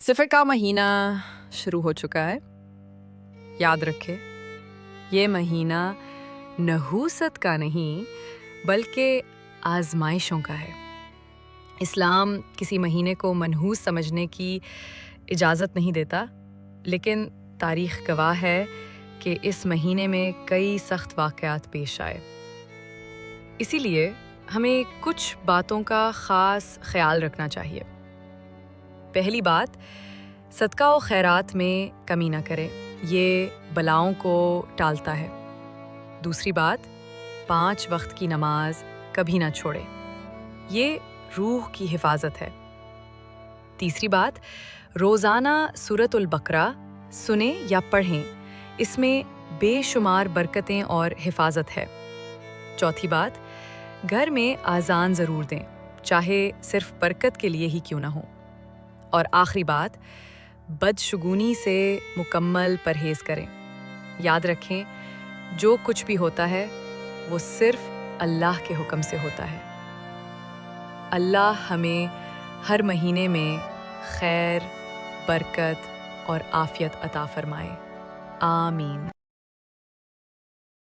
सफ़र का महीना शुरू हो चुका है। याद रखें, ये महीना नहूसत का नहीं बल्कि आजमाइशों का है। इस्लाम किसी महीने को मनहूस समझने की इजाज़त नहीं देता, लेकिन तारीख़ गवाह है कि इस महीने में कई सख्त वाक़यात पेश आए। इसीलिए हमें कुछ बातों का ख़ास ख्याल रखना चाहिए। पहली बात, सदका और खैरात में कमी न करें, ये बलाओं को टालता है। दूसरी बात, 5 वक्त की नमाज कभी ना छोड़ें, ये रूह की हिफाजत है। तीसरी बात, रोज़ाना सूरतुल बकरा सुने या पढ़ें, इसमें बेशुमार बरकतें और हिफाजत है। चौथी बात, घर में आज़ान ज़रूर दें, चाहे सिर्फ बरकत के लिए ही क्यों ना हो। और आखिरी बात, बदशगुनी से मुकम्मल परहेज़ करें। याद रखें, जो कुछ भी होता है वो सिर्फ अल्लाह के हुक्म से होता है। अल्लाह हमें हर महीने में खैर, बरकत और आफ़ियत अता फरमाए। आमीन।